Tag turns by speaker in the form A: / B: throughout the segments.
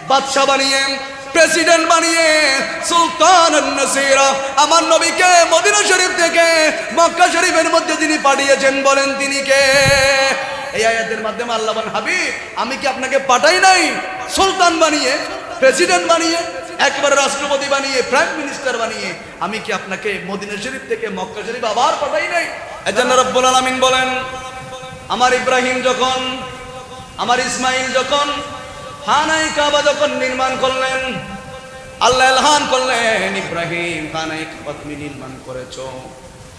A: বাদশা বানিয়ে, প্রেসিডেন্ট বানিয়ে, সুলতান নাসিরা আমার নবীকে মদিনা শরীফ থেকে মক্কা শরীফের মধ্যে যিনি পাঠিয়েছেন, বলেন তিনি কে? এই আয়াতের মাধ্যমে আল্লাহ বলেন, হাবিব আমি কি আপনাকে পাঠাই নাই সুলতান বানিয়ে, প্রেসিডেন্ট বানিয়ে, একবার রাষ্ট্রপতি বানিয়ে, প্রাইম মিনিস্টার বানিয়ে? আমি কি আপনাকে মদিনা শরীফ থেকে মক্কা শরীফ আবার পাঠাই নাই? এজন্য রব্বুল আলামিন বলেন, আমার ইব্রাহিম যখন, আমার ইসমাইল যখন খানায়ে কাবা যখন নির্মাণ করলেন, আল্লাহ এলহান করলেন, ইব্রাহিম খানায়ে কাবা তুমি নির্মাণ করেছো,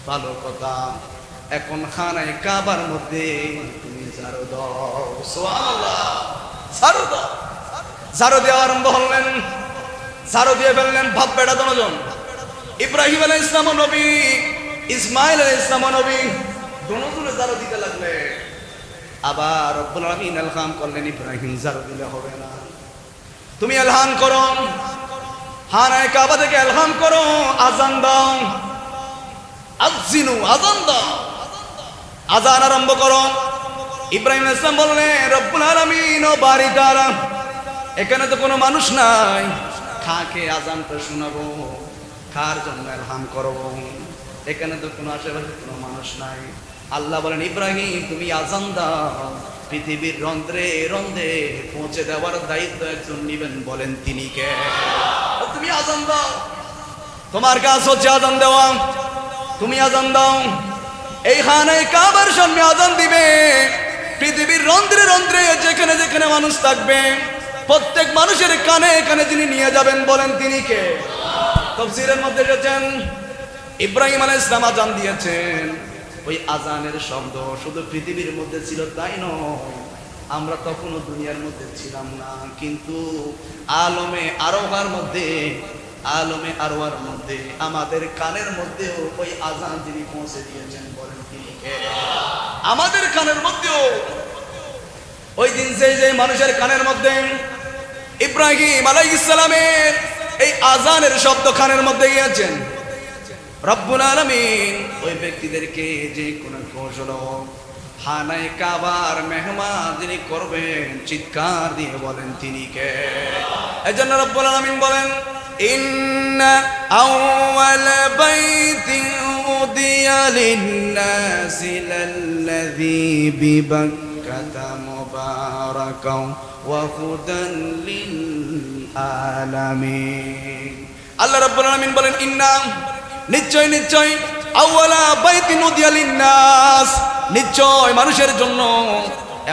A: ভালো কথা, এখন খানায়ে কাবার মধ্যে তুমি ঝাড়ু দাও। সুবহানাল্লাহ, ঝাড়ু দাও। ঝাড়ু দেওয়া আরম্ভ করলেন, ঝাড়ু দিয়ে ফেললেন বাপ বেটা দুজন। ইব্রাহিম আলাইহিস সালাম নবী, ইসমাইল আলাইহিস সালাম নবী, দুজনে ঝাড়ু দিতে লাগলেন। আবার রব্বুল আলামিন এলহান করলেন, ইব্রাহিম ঝাড়ু দিলে হবে না, তুমি এলহান করো, খানায়ে কাবা থেকে এলহান করো, আযান দাও, আযিনু, আযান দাও, আযান আরম্ভ করো। ইব্রাহিম আলাইহিস সালাম বললেন, রব্বুল আলামিন ও বাড়িটারা, এখানে তো কোনো মানুষ নাই, কাকে আযানটা শোনাবো, কার জন্য এলহান করব? এখানে তো কোনো আশেপাশে কোনো মানুষ নাই। আল্লাহ বলেন, ইব্রাহিম তুমি আযান দাও, পৃথিবীর রন্ধ্রে রন্ধ্রে পৌঁছে দেওয়ার দায়িত্ব একজন নেবেন, বলেন তিনি কে? তুমি আযান দাও, তোমার কাজ হচ্ছে আযান দেওয়া, তুমি আযান দাও। এই খানায়ে কাবার সামনে আযান দিবে, পৃথিবীর রন্ধ্রে রন্ধ্রে যেখানে যেখানে মানুষ থাকবে, প্রত্যেক মানুষের কানে কানে যিনি নিয়ে যাবেন, বলেন তিনি কে? তাফসীরের মধ্যে এসেছেন, ইব্রাহিম আলাইহিস সালাম আযান দিয়েছেন, ওই আযানের শব্দ শুধু পৃথিবীর মধ্যে ছিল তাই নয়, আমরা তখনও দুনিয়ার মধ্যে ছিলাম না, কিন্তু আলমে আরওয়ার মধ্যে, আলমে আরওয়ার মধ্যে আমাদের কানের মধ্যেও ওই আযান যিনি পৌঁছে দিয়েছেন, বলেন তিনি কে? আমাদের কানের মধ্যেও ওই দিন যে মানুষের কানের মধ্যে ইব্রাহিম আলাইহিস সালামের এই আযানের শব্দ কানের মধ্যে গিয়েছেন, রব্বুল আলামিন ওই ব্যক্তিদেরকে যে কোন কৌশল খানায়ে কাবার মেহমান যিনি করবেন, চিৎকার দিয়ে বলেন তিনি কে? এজন্য রব্বুল আলামিন বলেন, ইন্না আউয়াল বাইতিন উদিয়া লিন-নাসি লাল্লাযী বিবাক্কাতা মুবারাকাও ওয়া হুদান লিল আলামিন। আল্লাহ রাব্বুল আলামিন বলেন, ইন্না নিশ্চয় নিশ্চয়, আউয়ালা বাইতিন উদিয়া লিন-নাস, নিশ্চয় মানুষের জন্য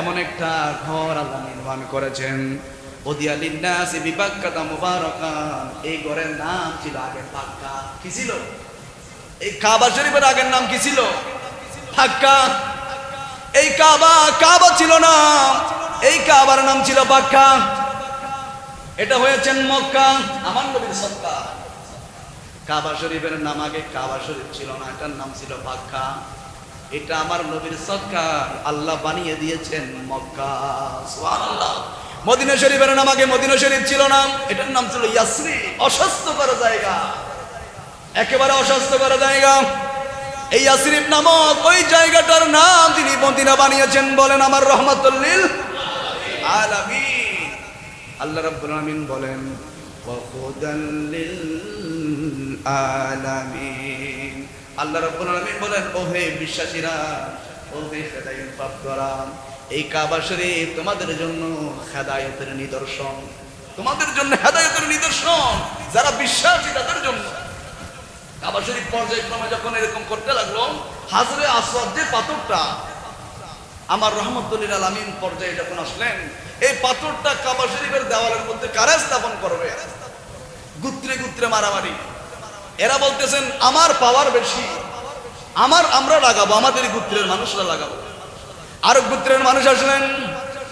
A: এমন একটা ঘর আল্লাহ নির্মাণ করেছেন, উদিয়া লিন-নাস বিবাক্কাতা মুবারাকান, এই ঘরের নাম ছিল আগে বাক্কা। কি ছিল? এই কাবা শরীফের আগের নাম কি ছিল? বাক্কা। এই কাবা কাবা ছিল না, এই কাবার নাম ছিল বাক্কা। এটা হয়েছেন মক্কা, আমার নবীর সদকা। কাবা শরীফের নাম আগে কাবা শরীফ ছিল না, এটার নাম ছিল বাক্কা। এটা আমার নবীর সদকা, আল্লাহ বানিয়ে দিয়েছেন মক্কা। সুবহানাল্লাহ। মদিনা শরীফের নাম আগে মদিনা শরীফ ছিল না, এটার নাম ছিল ইয়াসরিব, অস্বাস্থ্যকর জায়গা, একেবারে অস্বাস্থ্যকর জায়গা। এই ইয়াসরিব নামক ওই জায়গাটার নাম তিনি মদিনা বানিয়েছেন, বলেন আমার রহমাতুল লিল আলামিন। আল্লাহ রাব্বুল আলামিন বলেন, ওয়া হুদাল লিল আলামিন। আল্লাহ রাব্বুল আলামিন বলেন, ও হে বিশ্বাসীরা, ও হে হেদায়েত প্রাপ্তরা, এই কাবা শরীফ তোমাদের জন্য হেদায়েতের নিদর্শন, তোমাদের জন্য হেদায়েতের নিদর্শন, যারা বিশ্বাসী তাদের জন্য। কাবা শরীফ পর্যায়ক্রমে যখন এরকম করতে লাগলো, হাজরে আসওয়াদ যে পাথরটা, আমার রহমতুল লিল আলামিন পর্যায়ে যখন আসলেন, এই পাথরটা কাবা শরীফের দেওয়ালের মধ্যে কারা স্থাপন করবে? গুত্রে গুত্রে মারামারি। এরা বলতেছেন আমার পাওয়ার বেশি, আমরা লাগাবো, আমাদের গোত্রের মানুষরা লাগাবো। আরব গোত্রের মানুষ আসলেন,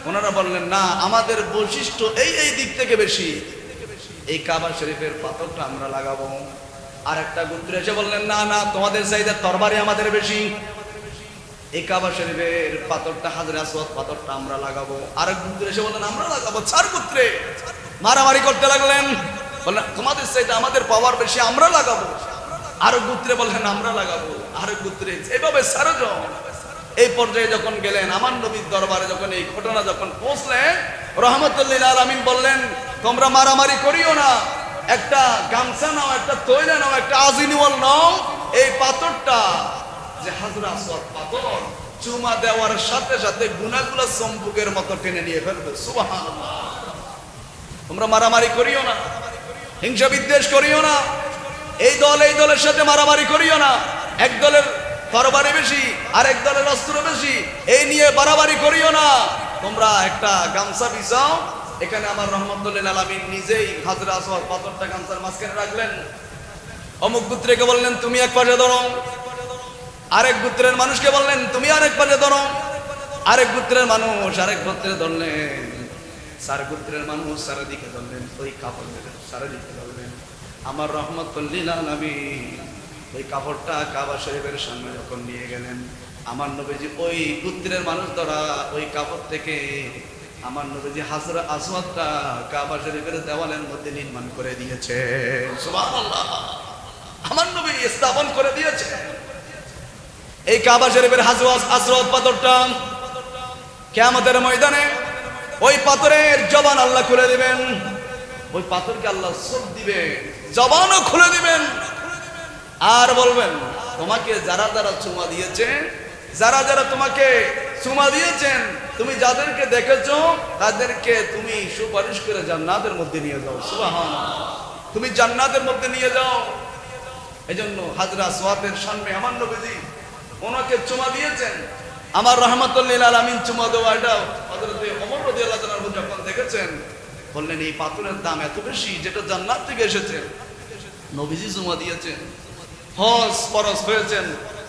A: ওনারা বললেন না, আমাদের বৈশিষ্ট্য এই দিক থেকে বেশি, এই কাবা শরীফের পাথরটা আমরা লাগাবো। আর একটা গোত্র এসে বললেন, না না, তোমাদের চাইতে তরবারি আমাদের বেশি, এই কাবা শরীফের পাথরটা, হাজরে আসওয়াদ পাথরটা আমরা লাগাবো। আরেক গোত্র এসে বললেন আমরা লাগাবো। 4 গোত্রে মারামারি করতে লাগলেন, বললেন তোমাদের চাইতে আমাদের পাওয়ার বেশি, আমরা লাগাবো। আরেক গোত্রে বললেন আমরা লাগাবো, আরেক গোত্রে, এভাবে 4 জন। এই পর্যায়ে যখন গেলেন, আমার নবীর দরবারে যখন এই ঘটনা যখন পৌঁছলেন, রহমতুল লিল আলামিন বললেন, তোমরা মারামারি করিও না, একটা গামছা নাও, একটা তৈলা নাও, একটা আজিনিওয়াল নাও, এই পাথরটা যে হাজরা আসওয়াদ পাথর, চুমা দেওয়ার সাথে সাথে গুনাহগুলো সম্পুকের মতো টেনে নিয়ে ফেলবে। সুবহানাল্লাহ। তোমরা মারামারি করিও না, হিংসা বিদ্বেষ করিও না, এই দলের সাথে মারামারি করিও না, এক দলের তরবারি বেশি আর এক দলের অস্ত্র বেশি, এই নিয়ে বাড়াবাড়ি করিও না। তোমরা একটা গামছা বিছাও, এখানে আমার রহমতুল আলামিন নিজেই হাজরা আসওয়াদ পাথরটা গামছার মাঝখানে রাখলেন। অমুক গোত্রকে বললেন তুমি এক পাশে ধরো, আরেক গোত্রের মানুষকে বললেন তুমি আরেক পাশে ধরো, আরেক গোত্রের মানুষ আরেক গোত্রে ধরলেন, চার গোত্রের মানুষ চারিদিকে ধরলেন, ওই কাপড় দিলেন চারিদিকে ধরলেন। আমার রহমতুল আলামিন ওই কাপড়টা কাবা শরীফের সামনে যখন নিয়ে গেলেন, আমার নবীজি ওই গোত্রের মানুষ ধরা ওই কাপড় থেকে আমার নবীজি হাজরা আসওয়াদটা কাবা শরীফের দেওয়ালের মধ্যে নির্মাণ করে দিয়েছে। সুবহানাল্লাহ। আমার নবী স্থাপন করে দিয়েছে এই কাবা শরীফের হাজরা আসওয়াদ পাথরটা। কিয়ামতের ময়দানে ওই পাথরের জবান আল্লাহ খুলে দিবেন, ওই পাথরকে আল্লাহ চোখ দিবে, জবানও খুলে দিবেন, আর বলবেন তোমাকে যারা যারা চুমা দিয়েছে, যারা যারা তোমাকে চুমা দিয়েছেন, তুমি যাদেরকে দেখেছো তাদেরকে তুমি সুপারিশ করে জান্নাতের মধ্যে নিয়ে যাও। সুবহানাল্লাহ। তুমি জান্নাতের মধ্যে নিয়ে যাও। এজন্য হাজরা আসওয়াদের সামনে আমার নবীজি ওনাকে চুমা দিয়েছেন। আমার রহমতুল আলামিন চুমা দেওয়া, এটা হযরত ওমর রাদিয়াল্লাহু তাআলা যখন দেখেছেন বললেন এই পাথরের দাম এত বেশি যেটা জান্নাত থেকে এসেছে। নবীজি চুমা দিয়েছেন, হজ ফরজ হয়েছেন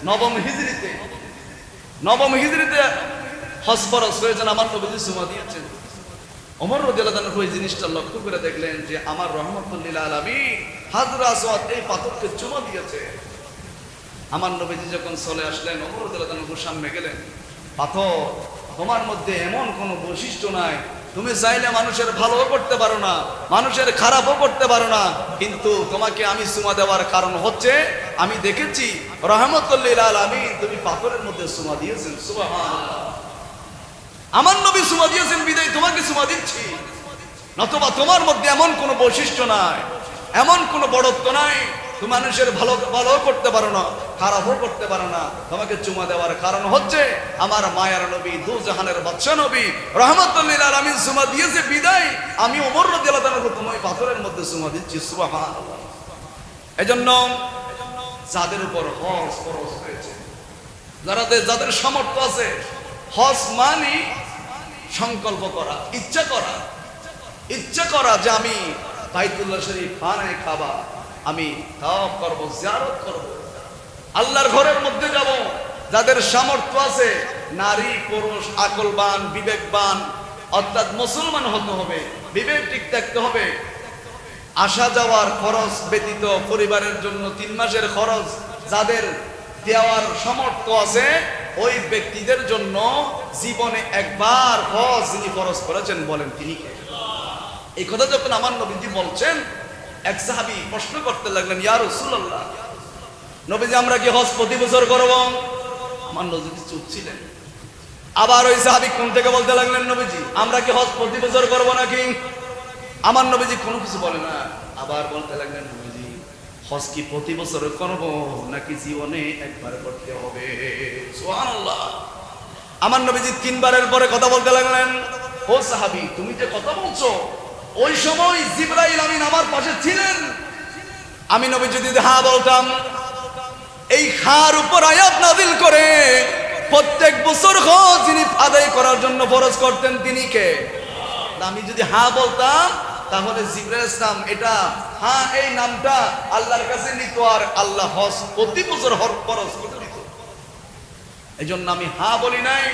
A: নবম হিজরিতে হজ ফরজ হয়েছেন, আমার নবীজি চুমা দিয়েছেন। ওমর রাদিয়াল্লাহু তাআলা ওই জিনিসটা লক্ষ্য করে দেখলেন যে আমার রহমতুল আলামিন হাজরা আসওয়াদ এই পাথরকে চুমা দিয়েছে। আমার নবীজি যখন চলে আসলেন, ওমর রাদিয়াল্লাহু তাআলা সামনে গেলেন, পাথর তোমার মধ্যে এমন কোনো বৈশিষ্ট্য নাই, তুমি চাইলে মানুষের ভালোও করতে পারো না, মানুষের খারাপও করতে পারো না, কিন্তু তোমাকে আমি চুমা দেওয়ার কারণ হচ্ছে আমি দেখেছি রহমতুল আলামিন তুমি পাথরের মধ্যে চুমা দিয়েছেন। সুবহানাল্লাহ। আমার নবী চুমা দিয়েছেন বিদায় তোমাকে চুমা দিচ্ছি, নতুবা তোমার মধ্যে এমন কোনো বৈশিষ্ট্য নাই, এমন কোনো বড়ত্ব নাই, তুমি মানুষের ভালো করতে পারো না, খারাপও করতে পারো না। তোমাকে চুমা দেওয়ার কারণ হচ্ছে আমার মায়ার নবী, দু জাহানের বাদশা নবী রহমতুল আলামিন চুমা দিয়েছে বিদায় আমি ওমর রাদিয়াল্লাহু তাআলা তোমায় পাথরের মধ্যে চুমা দিচ্ছি। সুবহানাল্লাহ। এজন্য যাদের উপর হজ ফরজ হয়েছে, যাদের সামর্থ্য আছে, হজ মানে সংকল্প করা, ইচ্ছা করা যে আমি বাইতুল্লাহ শরীফ খানায়ে কাবা আমি তাওয়াফ করব, জিয়ারত করব, আল্লাহর ঘরের মধ্যে যাব। যাদের সামর্থ্য আছে, নারী পুরুষ আকলবান বিবেকবান, অর্থাৎ মুসলমান হতে হবে, বিবেক ঠিক থাকতে হবে। আসা যাওয়ার খরচ ব্যতীত পরিবারের জন্য 3 মাসের খরচ যাদের দেওয়ার সামর্থ্য আছে, ওই ব্যক্তিদের জন্য জীবনে একবার হজ যিনি ফরজ করেছেন বলেন তিনি কে? এই কথা যখন আমার নবীজি বলছেন, এক সাহাবী প্রশ্ন করতে লাগলেন, ইয়া রাসূলুল্লাহ, নবীজি আমরা কি হজ প্রতি বছর করব? আমার নবীজি চুপ ছিলেন। আবার ওই সাহাবী কোন থেকে বলতে লাগলেন, নবীজি আমরা কি হজ প্রতি বছর করব নাকি? আমার নবীজি কোনো কিছু বলে না। আবার বলতে লাগলেন, নবীজি হজ কি প্রতি বছর করব নাকি জীবনে একবার করতে হবে? সুবহানাল্লাহ। আমার নবীজি 3 বারের পরে কথা বলতে লাগলেন, ও সাহাবী তুমি যে কথা বলছো, ওই সময় জিবরাইল আমিন আমার পাশে ছিলেন। আমি নবী যদি হ্যাঁ বলতাম, এই খার উপর আয়াত নাযিল করে প্রত্যেক বছর হজ যিনি আদায় করার জন্য ফরজ করতেন তিনি কে? আমি যদি হ্যাঁ বলতাম তাহলে জিবরাইল ইসলাম এটা হ্যাঁ এই নামটা আল্লাহর কাছে নিত, আর আল্লাহ হজ প্রতি বছর ফরজ করে দিত। এই জন্য আমি হ্যাঁ বলি নাই।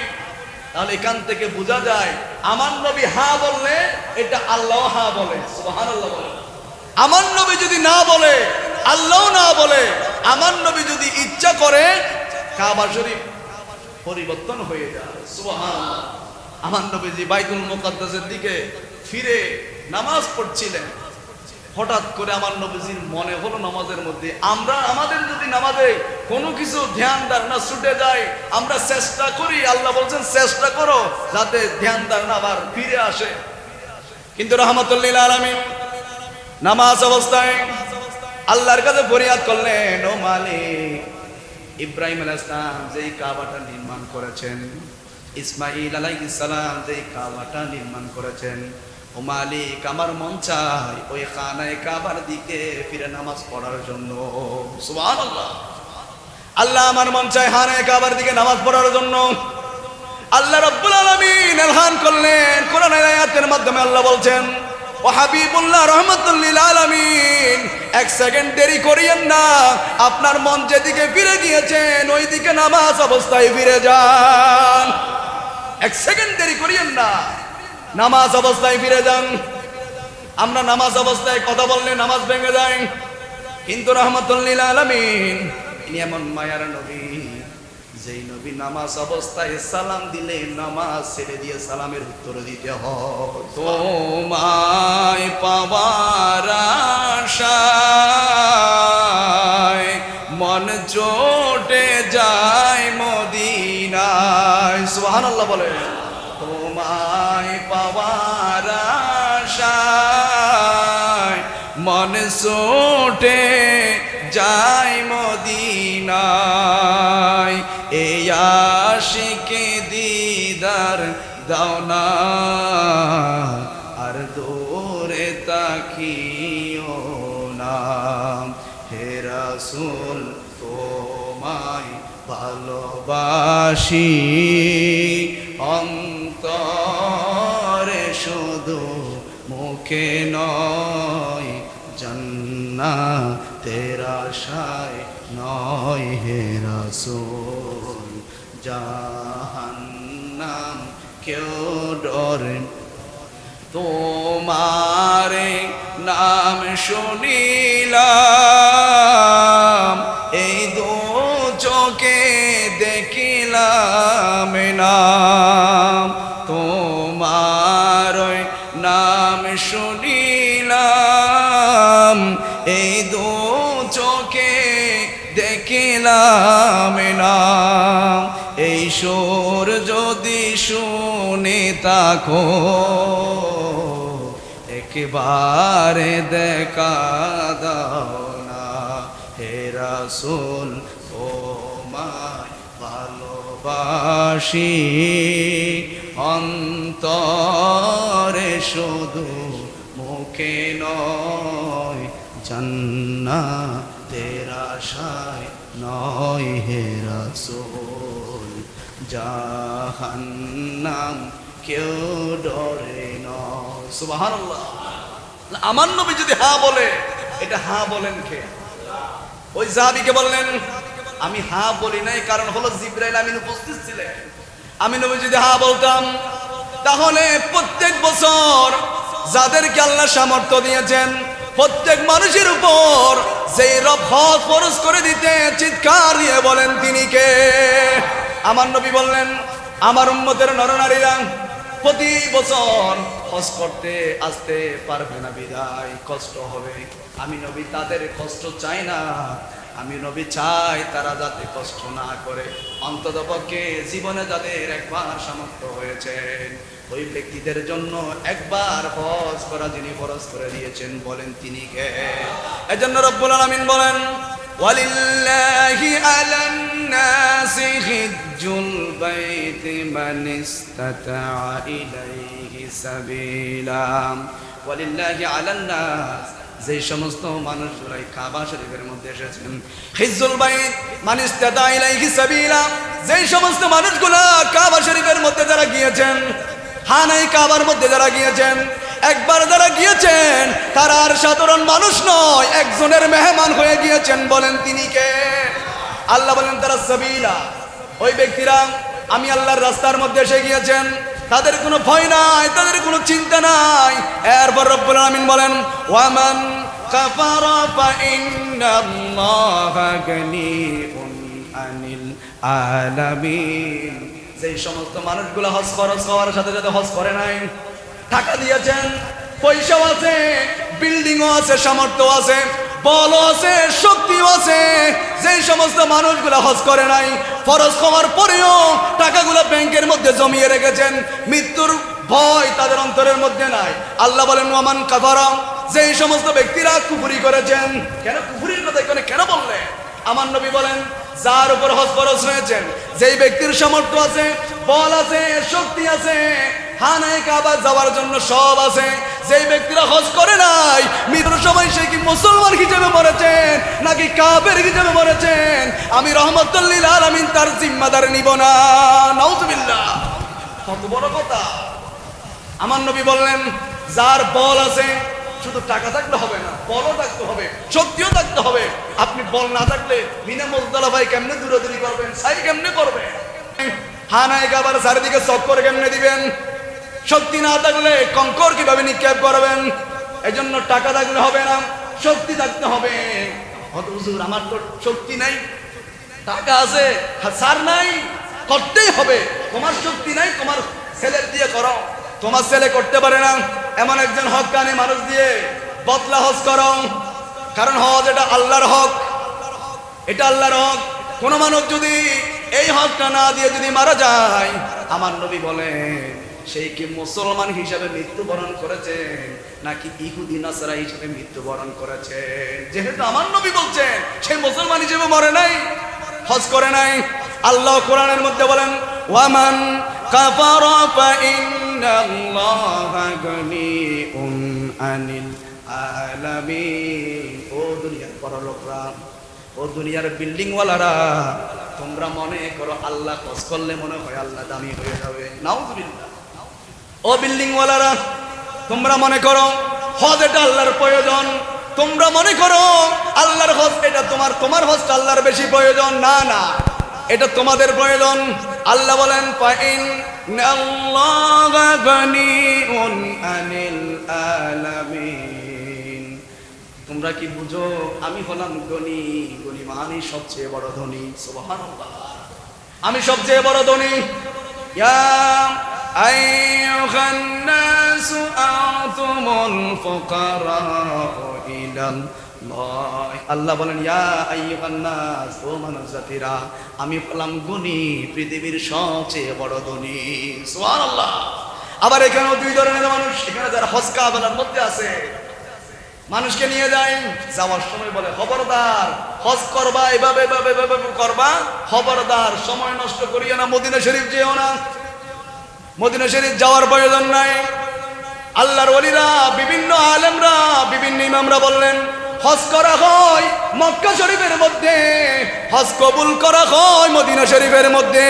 A: তাহলে এখান থেকে বোঝা যায় আমার নবী হ্যাঁ বললে এটা আল্লাহ হ্যাঁ বলে। সুবহানাল্লাহ বলে। আমার নবী যদি না বলে আল্লাহ না বলে, আমার নবী যদি ইচ্ছা করে কাবা শরীফ পরিবর্তন হয়ে যায়। সুবহানাল্লাহ। আমার নবীজি বাইতুল মুকাদ্দাসের দিকে ফিরে নামাজ পড়ছিলেন, হঠাৎ করে আমার নবীজির মনে হলো নামাজের মধ্যে আমাদের যদি নামাজে কোনো কিছু ধ্যান ধারণা ছুটে যায়, আমরা চেষ্টা করি, আল্লাহ বলছেন চেষ্টা করো যাতে ধ্যান ধারণা আবার ফিরে আসে। কিন্তু রাহমাতুল লিল আলামিন নামাজ অবস্থায় আল্লাহর কাছে ফরিয়াদ করলেন, ও মালিক, ইব্রাহিম আলাইহিস সালাম যেই কাবাটা নির্মাণ করেছেন, ইসমাঈল আলাইহিস সালাম যেই কাবাটা নির্মাণ করেছেন, ও মালিক, আমার মন চায় ওই খানায়ে কাবার দিকে ফিরে নামাজ পড়ার জন্য। সুবহানাল্লাহ। আল্লাহ, আমার মন চায় খানায়ে কাবার দিকে নামাজ পড়ার জন্য। আল্লাহ রাব্বুল আলামিন এলহান করলেন কোরআনের আয়াতের মাধ্যমে। আল্লাহ বলছেন, ও হাবিবুল্লাহ রাহমাতুল লিল আলামিন, এক সেকেন্ড দেরি করিয়েন না, আপনার মন যেদিকে ফিরে গিয়েছেন ওই দিকে নামাজ অবস্থায় ফিরে যান। এক সেকেন্ড দেরি করিয়েন না, নামাজ অবস্থায় ফিরে যান। আমরা নামাজ অবস্থায় কথা বললে নামাজ ভেঙে যায়, কিন্তু রাহমাতুল লিল আলামিন ইনি এমন মায়ার নবী, যেই নবী নামাজ অবস্থায় সালাম দিলে নামাজ ছেড়ে দিয়ে সালামের উত্তর দিতে হয়। তোমায় পাওয়ার আশায় মন চটে যায় মদিনায়। সুবহানাল্লাহ বলে। তোমায় পাওয়ার আশায় মন চটে যায় মদিনায়, এই আশিকে দিদার দাও না, আর দূরে তাকিও না। হে রাসূল, তোমায় ভালোবাসি অন্তরে শুধু, মুখে নয়, জান্নাতের আশায় নয়। হে রাসূল, জাহান্নাম কেউ ডরে, তোমারে নাম শুনিলাম, এই দু চোখে দেখিলাম নাম, তোমার নাম শুনিলাম, এই দু চোখে দেখিলাম নাম। এই সুর যদি শুনে থাকো, একবারে দেখা দাও না। হে রাসূল, তোমায় ভালোবাসি অন্তরে শুধু, মুখে নয়, জান্নাতের আশায় নয়। হে রাসূল, জাহান্নাম কেউ ডরে না। সুবহানাল্লাহ। আমার নবী যদি হ্যাঁ বলে, এটা হ্যাঁ বলেন কে? ওই সাহাবীকে বললেন, আমি হ্যাঁ বলি নাই, কারণ হলো জিবরাইল আমিন উপস্থিত ছিলেন। আমি নবী যদি হ্যাঁ বলতাম, তাহলে প্রত্যেক বছর যাদেরকে আল্লাহ সামর্থ্য দিয়েছেন প্রত্যেক মানুষের উপর যেই রব হজ ফরজ করে দিতে, চিৎকার দিয়ে বলেন তিনি কে? আমার নবী বললেন, আমার উম্মতের নরনারীরা প্রতি বছর হজ করতে আসতে পারবে না, বিদায় কষ্ট হবে। আমি নবী তাদের কষ্ট চাই না, আমি নবী চাই তারা যাতে কষ্ট না করে, অন্ততপক্ষে জীবনে যাদের একবার সামর্থ্য হয়েছেন ওই ব্যক্তিদের জন্য একবার হজ করা যিনি ফরজ করে দিয়েছেন, বলেন তিনি কে? এজন্য রব্বুল আলামিন বলেন, ওয়ালিল্লাহি আলান নাসি হিজ্জুল বাইতি মান ইসতাতা ইলাইহি সাবিলা। ওয়ালিল্লাহি আলান নাস, যে সমস্ত মানুষগুলো কাবা শরীফের মধ্যে এসেছেন, হিজ্জুল বাইত মান ইসতাতা ইলাইহি সাবিলা, যে সমস্ত মানুষগুলো কাবা শরীফের মধ্যে যারা গিয়েছেন, খানায়ে কাবার মধ্যে যারা গিয়েছেন, একবার যারা গিয়েছেন তারা আর সাধারণ মানুষ নয়, একজনের মেহমান হয়ে গিয়েছেন, বলেন তিনি কে? আল্লাহ বলেন তারা সাবিলা, ওই ব্যক্তিরা আমি আল্লাহর রাস্তার মধ্যে এসে গিয়েছেন, তাদের কোনো ভয় নাই, তাদের কোনো চিন্তা নাই। এরপর রব্বুল আলামিন বলেন, ওয়ামান কাফারা ফা ইন্নাল্লাহা গানিয়ুন আনিল আলামিন, যে সমস্ত মানুষগুলো হজ ফরজ হওয়ার সাথে সাথে হজ করে নাই, টাকা দিয়েছেন, পয়সাও আছে, বিল্ডিংও আছে, সামর্থ্য আছে, বলও আছে, শক্তিও আছে, যে সমস্ত মানুষগুলো হজ করে নাই, ফরজ হওয়ার পরেও টাকাগুলো ব্যাংকের মধ্যে জমিয়ে রেখেছেন, মৃত্যুর ভয় তাদের অন্তরের মধ্যে নাই। আল্লাহ বলেন ওয়ামান কাফারা, যেই সমস্ত ব্যক্তিরা কুফরি করেছেন। কেন কুফরির কথা এখানে কেন বললেন? আমার নবী বলেন যার উপর হজ ফরজ হয়েছেন, যেই ব্যক্তির সামর্থ্য আছে, বল আছে, শক্তি আছে, খানায়ে কাবা যাওয়ার জন্য সব আছে, যেই ব্যক্তিরা হজ করে নাই, মৃত্যুর সময় সে কি মুসলমান হিসেবে মরেছেন নাকি কাফের হিসেবে মরেছেন, আমি রহমতুল লিল আলামিন তার জিম্মাদার নিব না। নাউজুবিল্লাহ। কত বড় কথা। আমার নবী বললেন যার বল আছে, শুধু টাকা থাকলে হবে না, বলও থাকতে হবে, শক্তিও থাকতে হবে। আপনি বল না থাকলে মিনা মুজদালা ভাই কেমনে দূরদূরি করবেন, সাই কেমনে করবেন, খানায়ে কাবার চারিদিকে চক্কর কেমনে দিবেন? শক্তি না থাকলে কঙ্কর কিভাবে নিক্ষেপ করবেন? এজন্য টাকা থাকলে হবে না, শক্তি থাকতে হবে। হুজুর আমার তো শক্তি নাই, টাকা আছে, সার নাই, করতেই হবে। তোমার শক্তি নাই, তোমার ছেলের দিয়ে করো। তোমার ছেলে করতে পারে না, এমন একজন হক্কানি মানুষ দিয়ে বদলা হজ করো। কারণ হজ এটা আল্লাহর হক, এটা আল্লাহর হক। কোন মানুষ যদি এই হকটা না দিয়ে যদি মারা যায়, আমার নবী বলেন সেই কি মুসলমান হিসাবে মৃত্যুবরণ করেছে নাকি ইহুদি নাসারা হিসাবে মৃত্যুবরণ করেছে? যেহেতু আমার নবী বলছেন সেই মুসলমান হিসেবে মরে নাই, হজ করে নাই। আল্লাহ কোরআনের মধ্যে বলেন ওয়ামান কাফারা ফা ইন্নাল্লাহা গানিউন আনিল আলামিন। ও দুনিয়ার পরলোকরা, ও দুনিয়ার বিল্ডিং ওয়ালারা, তোমরা মনে করো আল্লাহ হজ করলে মনে হয় আল্লাহ দামি হয়ে যাবে। নাউজুবিল্লাহ। ও বিল্ডিং ওয়ালারা, তোমরা মনে করো হজ এটা আল্লাহর প্রয়োজন, তোমরা মনে করো আল্লাহর হজ এটা তোমার হজটা আল্লাহর বেশি প্রয়োজন। না না, এটা তোমাদের প্রয়োজন। আল্লাহ বলেন ফাইন্নাল্লাহা গানিউন আনিল আলামিন। তোমরা কি বুঝো আমি হলাম গনি, গনি মানে সবচেয়ে বড় ধনী। সুবহানাল্লাহ, আমি সবচেয়ে বড় ধনী। ইয়া আইয়ুহান নাসু আনতুমুল ফুকারাউ ইলাল্লাহ। আল্লাহ বলেন ইয়া আইয়ুহান নাস, ও মানব জাতিরা, আমি হলাম গনি, পৃথিবীর সবচেয়ে বড় ধনী। সুবহানাল্লাহ। আবার এখানেও দুই ধরনের মানুষ, এখানে যারা হজ কাফেলার মধ্যে আছে, মানুষকে নিয়ে যায়, যাওয়ার সময় বলে খবরদার হজ করবা, এভাবে এভাবে এভাবে করবা, খবরদার সময় নষ্ট করিও না, মদিনা শরীফ যেও না। মদিনা শরীফ যাওয়ার প্রয়োজন নাই। আল্লাহর ওলিরা, বিভিন্ন আলেমরা, বিভিন্ন ইমামরা বললেন হজ করা হয় মক্কা শরীফের মধ্যে, হজ কবুল করা হয় মদিনা শরীফের মধ্যে।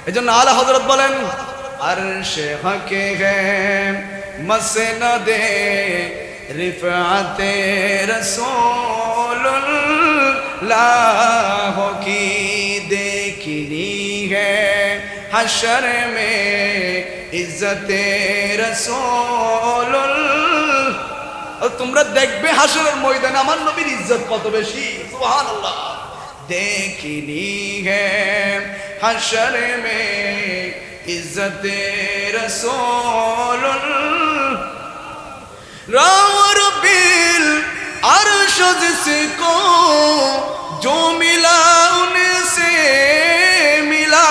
A: এজন্য আলা হযরত বলেন আরশে হকে হে মসনদে রিফাতে রাসূলুল্লাহ কি देखनी है हशर में इज्जते रसूलुल्लाह। তোমরা দেখবে হাশরের ময়দানে আমার নবীর ইজ্জত কত বেশি। সুবহানাল্লাহ। देखनी है हशर में इज्जते रसूलुल्लाह। रावर बिल अर्श जिसको जो मिला उनसे मिला,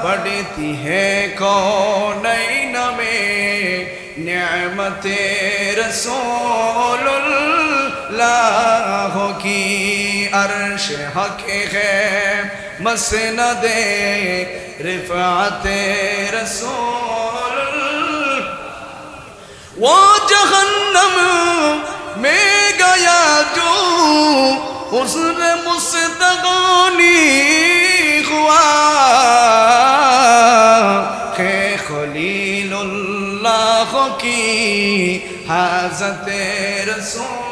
A: बढ़ती है कौनैन में नेमते रसूलुल्लाह की। अर्श हक है मसनदे रिफाते रसूलुल्लाह। वो जहन्नम में गया जो उसने मुस्तगनी हुआ, खे खलीलुल्लाह की हाज़ते रसूलुल्लाह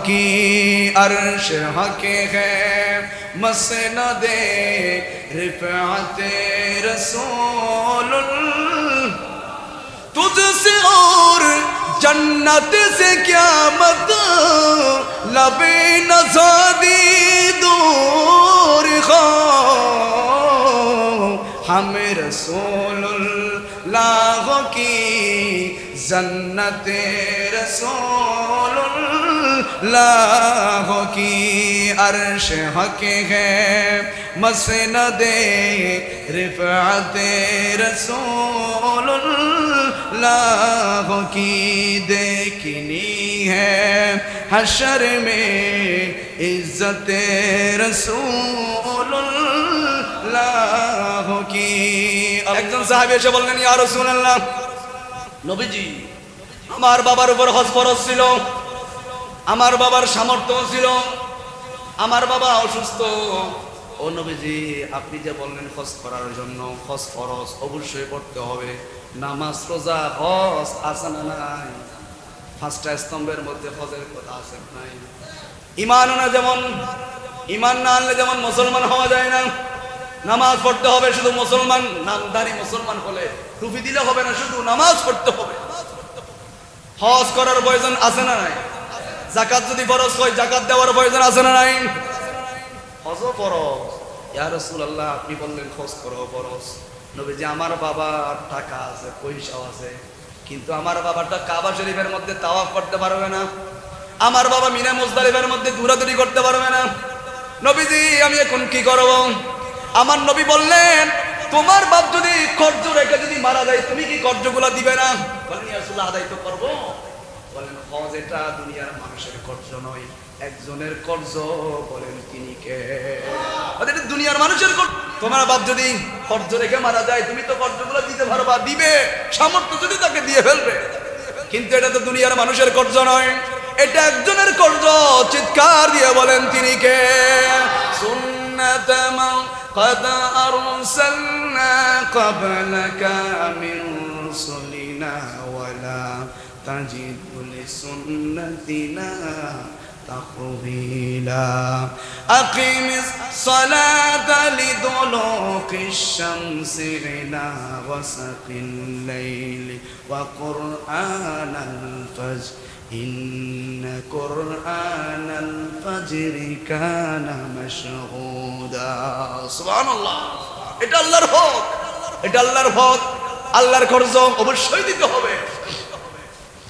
A: की। अर्श हक है मसनदे रिफाते रसूलुल्लाह। तुझसे और जन्नत से क्या मत लबे नज़ादी दूर खो, हम रसूलुल्लाह की जन्नत रसूलुल्लाह की अर्श हक है मसनदे रिफ़अत रसूलुल्लाह की देखनी है हशर में इज्जत रसूलुल्लाह की। একজন সাহাবী এসে বললেন, ইয়া রাসূলুল্লাহ, নবীজি আমার বাবার উপর হজ ফরজ ছিল, আমার বাবার সামর্থ্য ছিল, আমার বাবা অসুস্থ। ও নবীজি, আপনি যে বললেন হজ করার জন্য, হজ ফরজ অবশ্যই করতে হবে, নামাজ রোজা হজ আছে না নাই? পাঁচটা স্তম্ভের মধ্যে হজের কথা আছে নাই? ঈমান না, যেমন ঈমান না আনলে যেমন মুসলমান হওয়া যায় না, নামাজ পড়তে হবে। শুধু মুসলমান নামধারী মুসলমান হলে টুপি দিলে হবে না, শুধু নামাজ পড়তে হবে। হজ করার প্রয়োজন আছে না নাই? যাকাত যদি ফরজ হয়, যাকাত দেওয়ার প্রয়োজন আছে না নাই? হজও ফরজ। ইয়া রাসূলুল্লাহ, আপনি বললেন হজ করো ফরজ। নবীজি, আমার বাবার টাকা আছে, পয়সাও আছে, কিন্তু আমার বাবাটা কাবা শরীফের মধ্যে তাওয়াফ করতে পারবে না, আমার বাবা মিনা মুজদালিফার মধ্যে দৌড়াদৌড়ি করতে পারবে না। নবীজি, আমি এখন কি করব? আমার নবী বললেন, তোমার বাপ যদি কর্জ রেখে যদি মারা যায়, তুমি কি কর্জগুলো দিবে না? বলেন, ইয়া রাসূলুল্লাহ, আদায় তো করব। বলেন, হজ এটা দুনিয়ার মানুষের কর্জ নয়, একজনের কর্জ। বলেন, তিনি কে? এটা দুনিয়ার মানুষের কর্জ। তোমার বাপ যদি কর্জ রেখে মারা যায়, তুমি তো কর্জগুলো দিতে পারবা, দিবে, সামর্থ্য যদি তাকে দিয়ে ফেলবে, কিন্তু এটা তো দুনিয়ার মানুষের কর্জ নয়, এটা একজনের কর্জ। চিৎকার দিয়ে বলেন, তিনি কে? সুন্নাত মান قد أرسلنا قبلك من رسلنا ولا تجد لسنتنا تحويلا أقم الصلاة لدلوك الشمس إلى غسق الليل وقرآن الفجر إن قرآن الفجر كان مشهودا সুবহানাল্লাহ। এটা আল্লাহর হক, এটা আল্লাহর হক, আল্লাহর কর্জ অবশ্যই দিতে হবে।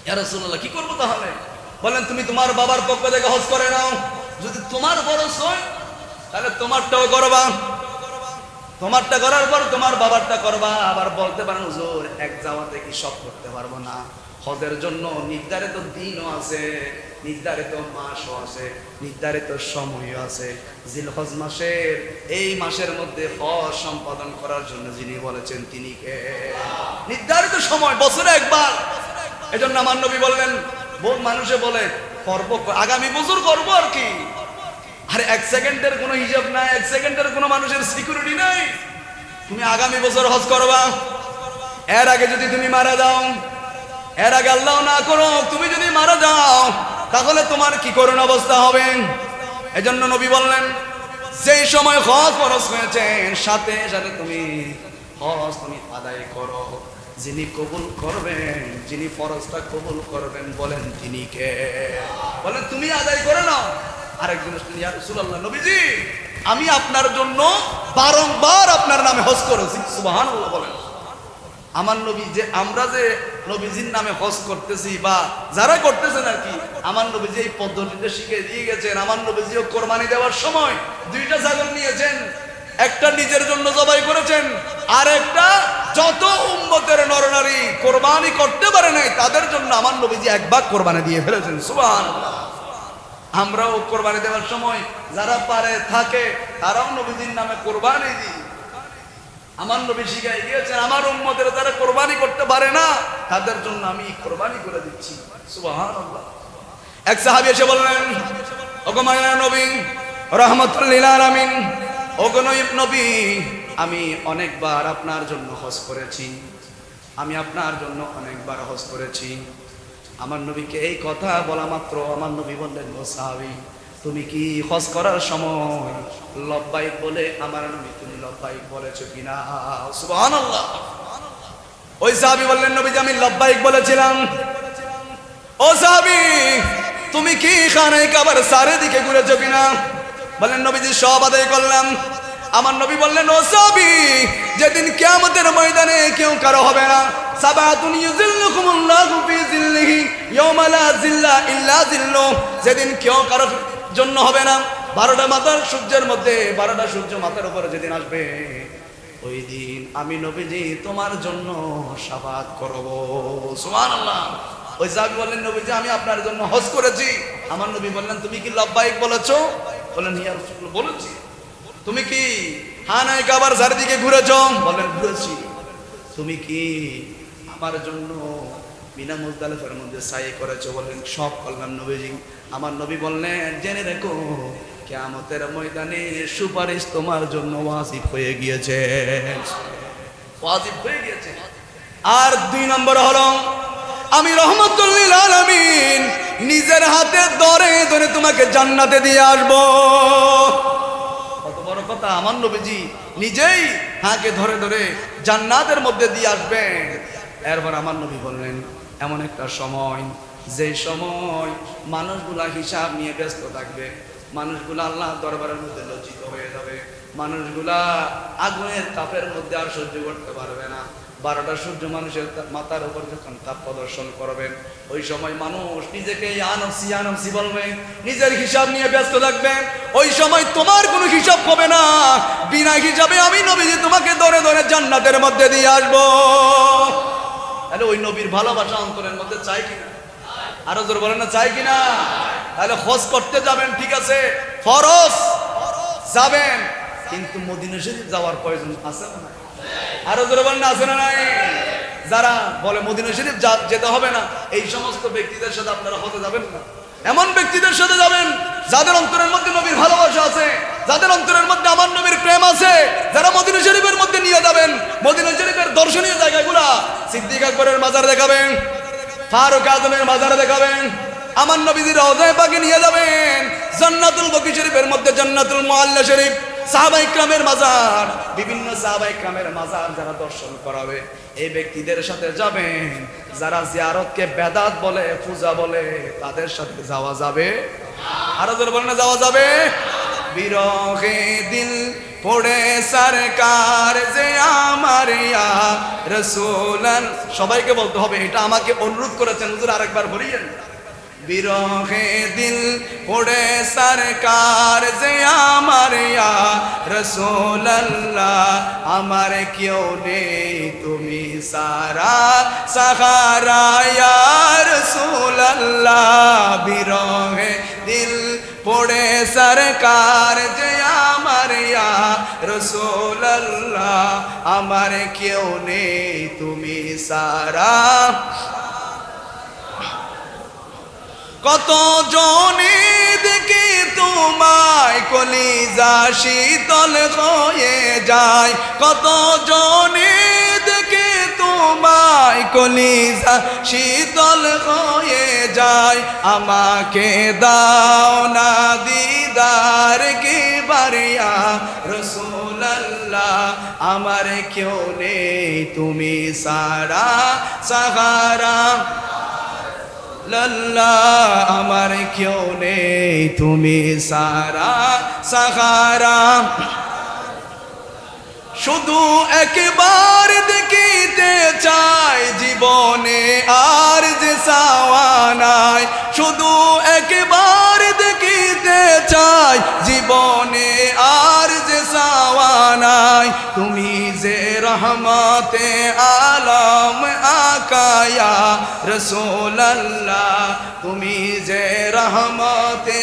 A: ইয়া রাসূলুল্লাহ, কি করব তাহলে? বলেন, তুমি তোমার বাবার পক্ষ থেকে হজ করে নাও। যদি তোমার ফরজ হয়, তাহলে তোমারটাও করবা, তোমারটা করার পর তোমার বাবারটা করবা। আবার বলতে পারেন, হুজুর, এক জামাতে কি সব করতে পারবো না? হজের জন্য নির্ধারিত দিনও আছে, নির্ধারিত মাসও আছে, নির্ধারিত সময়ও আছে। জিলহজ মাসের এই মাসের মধ্যে হজ সম্পাদন করার জন্য যিনি বলেছেন, তিনি কে? নির্ধারিত সময়, বছরে একবার। এজন্য আমার নবী বললেন, বহু মানুষে বলে করবো, আগামী বছর করবো আর কি। আরে এক সেকেন্ডের কোনো হিসাব নাই, এক সেকেন্ডের কোনো মানুষের সিকিউরিটি নাই। তুমি আগামী বছর হজ করবা, এর আগে যদি তুমি মারা যাও, এর আগে আল্লাহ না করো তুমি যদি মারা যাও, তাহলে তোমার কি করুণ অবস্থা হবে? এজন্য নবী বললেন, যেই সময় হজ ফরজ হয়েছে, সাথে সাথে তুমি হজ তুমি আদায় করো। যিনি কবুল করবেন, যিনি ফরজটা কবুল করবেন, বলেন তিনি কে? বলেন, তুমি আদায় করে নাও। আরেকজন, ইয়া রাসূলুল্লাহ, নবীজি, আমি আপনার জন্য বারংবার আপনার নামে হজ করেছি। সুবহানাল্লাহ বলেন। আমার নবী যে, আমরা যে নবীজির নামে হজ করতেছি বা যারা করতেছেন আর কি, আমার নবীজি এই পদ্ধতিটা শিখিয়ে দিয়ে গেছেন। আমার নবীজিও কোরবানি দেওয়ার সময় দুইটা ছাগল নিয়েছেন, একটা নিজের জন্য জবাই করেছেন, আর একটা যত উম্মতের নরনারী কোরবানি করতে পারে নাই তাদের জন্য আমার নবীজি এক ভাগ কোরবানি দিয়ে ফেলেছেন। সুবহানাল্লাহ। আমরাও কোরবানি দেওয়ার সময় যারা পারে থাকে, তারাও নবীজির নামে কোরবানি দিই। আমার নবী শিখাই দিয়েছেন, আমার উম্মতের যারা কোরবানি করতে পারে না, তাদের জন্য আমি কোরবানি করে দিচ্ছি। সুবহানাল্লাহ। এক সাহাবী এসে বললেন, ওগো মায়া নবী রাহমাতুল লিল আলামিন, ওগো নবী, আমি অনেকবার আপনার জন্য হজ করেছি, আমি আপনার জন্য অনেকবার হজ করেছি। আমার নবীকে এই কথা বলা মাত্র আমার নবী বললেন, ও সাহাবী, তুমি কি হজ করার সময় লব্বাইক বলে আমার নবী তুমি লব্বাইক বলেছো কিনা? সুবহানাল্লাহ। ওই সাহাবী বললেন, নবী, আমি লব্বাইক বলেছিলাম। ও সাহাবী, তুমি কি খানায় কাবার চারিদিকে ঘুরেছো কিনা? বললেন, নবীজি, সব আদায় করলাম। আমার নবী বললেন, ও সাহাবী, যেদিন কিয়ামতের ময়দানে কেউ কারো হবে না। সাবাতুন ইউযিল্লুকুমুল্লাহু ফি যিল্লিহি ইয়াওমা লা যিল্লা ইল্লা যিল্লু, যেদিন কেউ কারো জন্য হবে না। 12টা মাথার সূর্যের মধ্যে 12টা সূর্য মাথার উপরে যেদিন আসবে, ওই দিন আমি নবীজি তোমার জন্য শাফাত করব। সুবহানাল্লাহ। ওই সাহাবী বললেন, নবীজি আমি আপনার জন্য হজ করেছি। আমার নবী বললেন, তুমি কি লব্বাইক বলেছো? বললেন, ইয়া রাসূলুল্লাহ বলেছি। তুমি কি হানায় কাবার চারিদিকে ঘুরেছো? বললেন, ঘুরেছি। তুমি কি আমার জন্য মিনা মুজদালিফার মধ্যে সাই করেছো? বললেন, সব করলাম নবীজি। আমার নবী বললেন, জেনে রেখো কিয়ামতের ময়দানে সুপারিশ তোমার জন্য ওয়াজিব হয়ে গিয়েছে, ওয়াজিব হয়ে গিয়েছে। আর 2 নম্বর হলো, আমি রহমাতুল লিল আলামিন নিজের হাতে ধরে ধরে তোমাকে জান্নাতে দিয়ে আসবো। কত বড় কথা! আমার নবীজি নিজেই হাকে ধরে ধরে জান্নাতের মধ্যে দিয়ে আসবেন। এরপর আমার নবী বললেন, এমন একটা সময়, যে সময় মানুষগুলা হিসাব নিয়ে ব্যস্ত থাকবে, মানুষগুলা আল্লাহ দরবারের মধ্যে লজ্জিত হয়ে যাবে, মানুষগুলা আগুনের তাপের মধ্যে আর সহ্য করতে পারবে না। 12টা সূর্য মানুষের মাথার উপর যখন তাপ প্রদর্শন করবেন, ওই সময় মানুষ নিজেকে আনফসি আনফসি বলবে, নিজের হিসাব নিয়ে ব্যস্ত থাকবে। ওই সময় তোমার কোনো হিসাব হবে না, বিনা হিসাবে আমি নবীজি তোমাকে ধরে ধরে জান্নাতের মধ্যে দিয়ে আসবো। তাহলে ওই নবীর ভালোবাসা অন্তরের মধ্যে চাই কিনা? আরো জোর বলেন না, চাই কিনা? তাহলে হজ করতে যাবেন, ঠিক আছে, ফরজ যাবেন, কিন্তু মদিনা শরীফ যাওয়ার প্রয়োজন আছে না? আরো জোরে বলেন, আছে না নাই? যারা বলে মদিনা শরীফ যেতে হবে না, এই সমস্ত ব্যক্তিদের সাথে আপনারা হতে যাবেন না। এমন ব্যক্তিদের সাথে যাবেন যাদের অন্তরের মধ্যে নবীর ভালোবাসা আছে, যাদের অন্তরের মধ্যে আমার নবীর প্রেম আছে, যারা মদিনা শরীফের মধ্যে নিয়ে যাবেন। মদিনা শরীফের দর্শনীয় জায়গাগুলা, সিদ্দিক আকবরের মাজার দেখাবেন, ফারুক আজমের মাজার দেখাবেন, আমার নবীজির রওজায়ে পাকে নিয়ে যাবেন, জান্নাতুল বাকি শরীফের মধ্যে জান্নাতুল মুআল্লা শরীফ, সাহাবা ইকরামের মাজার, বিভিন্ন সাহাবা ইকরামের মাজার যারা দর্শন করাবে, এই ব্যক্তিদের সাথে যাবেন। যারা জিয়ারতকে বেদাত বলে, পূজা বলে, তাদের সাথে যাওয়া যাবে? আরো জোরে বলেন না, যাওয়া যাবে? বিরহে দিল পড়ে সরকার যে আমার ইয়া রাসূলান, সবাইকে বলতে হবে, এটা আমাকে অনুরোধ করেছেন হুজুর, আরেকবার বলিয়েন। বিরহে দিল পড়ে সরকার যে আমার ইয়া রাসূলুল্লাহ, আমার কেউ নেই তুমি সারা সাহারা ইয়া রাসূলুল্লাহ। বিরহে দিল পড়ে সরকার যে আমার ইয়া রাসূলুল্লাহ, আমার কেউ নেই তুমি সারা। কত জনে দেখি তোমায় কলিজা শীতল হয়ে যায়, কত জনে দেখি তোমায় কলিজা শীতল হয়ে যায়। আমাকে দাও না দিদার কি বারিয়া রাসূলুল্লাহ, আমার কেউ নেই তুমি সারা সাহারা লাল্লা, আমার কেউ নেই তুমি সারা সাহারা। শুধু একবার দেখিতে চাই জীবনে আর যে চাওয়া নাই, শুধু একবার দেখিতে চাই জীবনে আর যে চাওয়া নাই। তুমি যে রহমতে আলম আকা ইয়া রাসূলুল্লাহ, তুমি যে রহমতে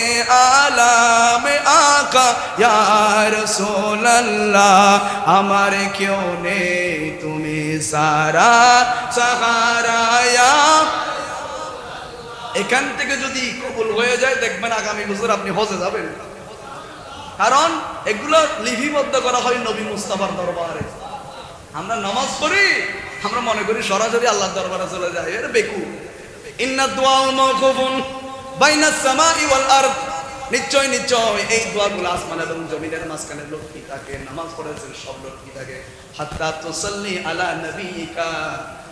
A: আলম আকা ইয়া রাসূলুল্লাহ, আমার কেউ নেই তুমি সারা সাহারা ইয়া। এখান থেকে যদি কবুল হয়ে যায়, দেখবেন আগামী বছর আপনি হজে যাবেন। কারণ এগুলো লিপিবদ্ধ করা হয় নবী মুস্তাফার দরবারে। আমরা নামাজ পড়ি, আমরা মনে করি সরাসরি আল্লাহর দরবারে চলে যায়, এর বেকু। ইন্না দুআ মাওকুফুন বাইনাস সামাই ওয়াল আরদ, নিশ্চয় নিশ্চয় এই দোয়াগুলো আসমান এবং জমিনের মাঝখানে লক্ষ্মী থাকে। নামাজ পড়েছেন সব লক্ষ্মী থাকে। হাত্তা তুসাল্লি আলা নবিয়িকা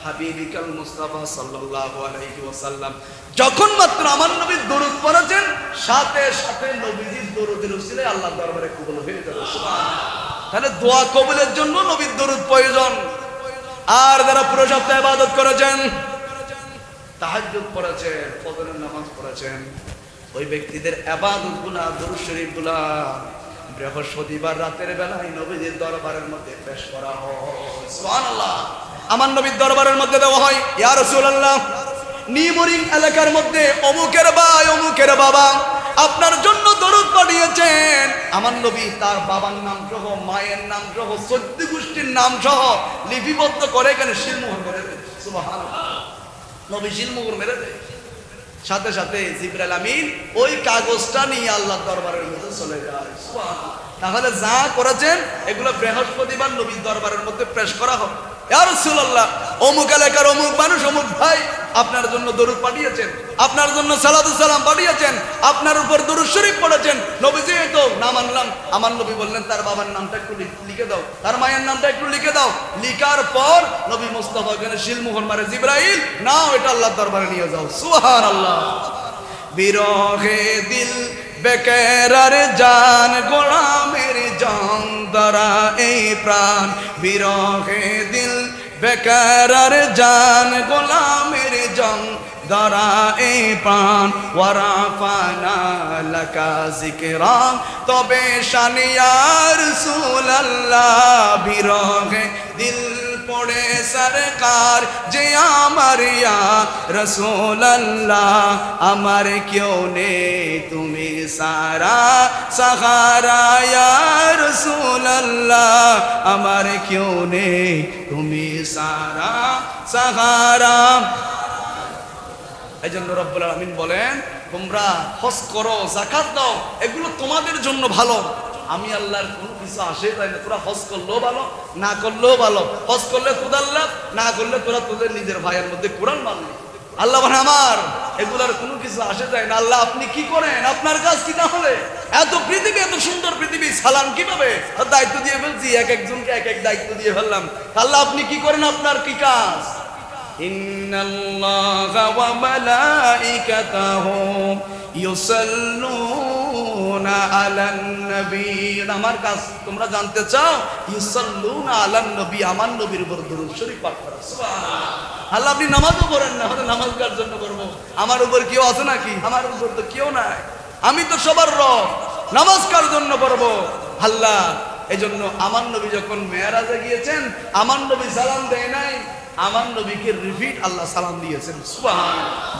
A: হাবিবিকাল মুস্তাফা সাল্লাল্লাহু আলাইহি ওয়াসাল্লাম, যখন মাত্র আমার নবীর দরুদ পড়েছেন, সাথে সাথে নবীজির দরুদের উসিলায় আল্লাহর দরবারে কবুল হয়ে যাবে। সুবহানাল্লাহ। তাহলে দোয়া কবুলের জন্য নবীর দরুদ প্রয়োজন। আর যারা পুরো সপ্তাহে ইবাদত করেছেন, তাহাজ্জুদ পড়েছেন, ফজরের নামাজ পড়েছেন, ওই ব্যক্তিদের ইবাদত গুলা, দরুদ শরীফ গুলা বৃহস্পতিবার রাতের বেলায় নবীজির দরবারের মধ্যে পেশ করা হয়। সুবহানাল্লাহ। আমার নবীর দরবারের মধ্যে দেওয়া হয়, ইয়া রাসূলুল্লাহ, নিমরিং এলাকার মধ্যে অমুকের ভাই, অমুকের বাবা আপনার জন্য দরুদ পাঠিয়েছেন। আমার নবী তার বাবার নাম সহ, মায়ের নাম সহ, 14 গোষ্ঠীর নাম সহ লিপিবদ্ধ করে এখানে শিলমোহর মেরে দেয়। সুবহানাল্লাহ। নবী শিলমোহর মেরে দেয়, সাথে সাথে জিবরাইল আমিন ওই কাগজটা নিয়ে আল্লাহর দরবারের মধ্যে চলে যায়। সুবহানাল্লাহ। তাহলে যা করেছেন এগুলো বৃহস্পতিবার নবীর দরবারের মধ্যে পেশ করা হবে। ইয়া রাসূলুল্লাহ, অমুক এলাকার অমুক মানুষ, অমুক ভাই আপনার জন্য দরুদ পাঠিয়েছেন, আপনার জন্য সালাতুস সালাম পাঠিয়েছেন, আপনার উপর দরুদ শরীফ পড়েছেন। নবীজি তো নাম আনলাম, আমার নবী বললেন তার বাবার নামটা একটু লিখে দাও, তার মায়ের নামটা একটু লিখে দাও। লিখার পর নবী মুস্তাফা ওখানে শিলমোহর মারে, জিবরাইল নাও এটা আল্লাহর দরবারে নিয়ে যাও। সুবহানাল্লাহ। বিরহে দিল বেকেরার জান, গোলামের জান দ্বারা এই প্রাণ। বিরহে দিল বেকারার জান, গোলামের জান দ্বারা এই প্রাণ। ওয়ারাফানা লাকা যিকরা, তবে শান ইয়া রাসূলুল্লাহ। বিরহে দিল পড়ে সরকার যে আমার ইয়া রাসূলুল্লাহ। আমার কেউ নেই তুমি সারা সাহারা ইয়া রাসূলুল্লাহ। আমার কেউ নেই তুমি সারা সাহারা। এই জন্য রব্বুল আলামিন বলেন, তোমরা হজ করো, যাকাত দাও, এগুলো তোমাদের জন্য ভালো। আমি আল্লাহর কোনো কিছু আসে তাই না, তোরা হজ করলেও ভালো, না করলেও ভালো। হজ করলে তোদের লাভ, না করলে তোরা তোদের নিজের ভাইয়ের মধ্যে কোরআন মানলি। আল্লাহ বলে আমার এগুলার কোনো কিছু আসে যায় না। আল্লাহ আপনি কি করেন, আপনার কাজ কি? তাহলে এত পৃথিবী, এত সুন্দর পৃথিবী সালাম কিভাবে দায়িত্ব দিয়ে ফেলছি, এক একজনকে এক এক দায়িত্ব দিয়ে ফেললাম। আল্লাহ আপনি কি করেন, আপনার কি কাজ? ইন্নাল্লাহা ওয়া মালাইকাতাহু ইউসাল্লুনা আলান নবী। আমার কাজ তোমরা জানতে চাও? ইউসাল্লুনা আলান নবী, আমার নবীর উপর দরুদ শরীফ পাঠ করা। সুবহানাল্লাহ। আল্লাহ আপনি নামাজও করেন না, হয়তো নামাজ কার জন্য করব? আমার উপর কেউ আছে নাকি? আমার উপর তো কেউ নাই, আমি তো সবার রব, নামাজ কার জন্য করব? আল্লাহ। এই জন্য আমার নবী যখন মেরাজে গিয়েছেন, আমার নবী সালাম দেয় নাই, আমার নবীকে রিপিট আল্লাহ সালাম দিয়েছেন। সুবহানাল্লাহ।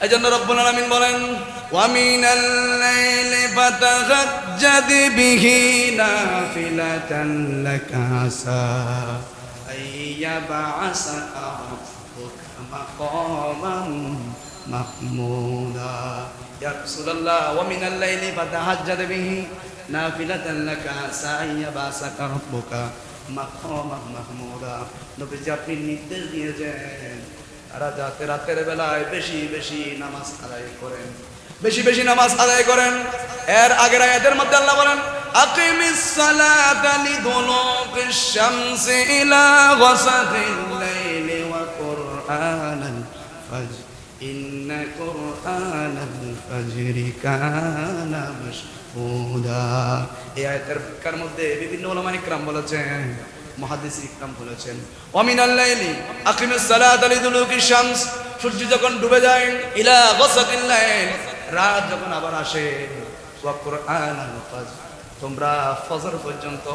A: এই জন্য রব্বুল আলামিন বলেন, ওয়া মিনাল লাইলি ফাতাহাজ্জাদ বিহি নাফিলাতান লাকা আসা আইয়াবআসাকা রাব্বুকা মাকামান মাহমুদা। ইয়া রাসূলুল্লাহ, ওয়া মিনাল লাইলি ফাতাহাজ্জাদ বিহি নাফিলাতান লাকা আসা আইয়াবআসাকা রাব্বুকা মাকামান মাহমুদা। নবীজি আপনি নির্দেশ দিয়েছেন রাতের বেলায় বেশি বেশি নামাজ আদায় করেন, বেশি বেশি নামাজ আদায় করেন। এর আগের আয়াতের মধ্যে আল্লাহ বলেন, আকিমিস সালাতা লিদুলুকিশ শামসি ইলা গাসাকিল লাইলি ওয়া কুরআনাল ফাজর ইন্না কুরআনাল ফাজরি কানা মাশহুদা। এই আয়াতের ব্যাখ্যার মধ্যে বিভিন্ন উলামায়ে কিরাম বলেছেন, মুহাদ্দিস ইকরাম বলেছেন, ওয়া মিনাল লাইলি আকিমিস সালাতা লিদুলুকিশ শামস, সূর্য যখন ডুবে যায়, ইলা গাসাকিল লাইল, রাত যখন আবার আসে, ওয়া কুরআনাল ফাজর, তোমরা ফজর পর্যন্ত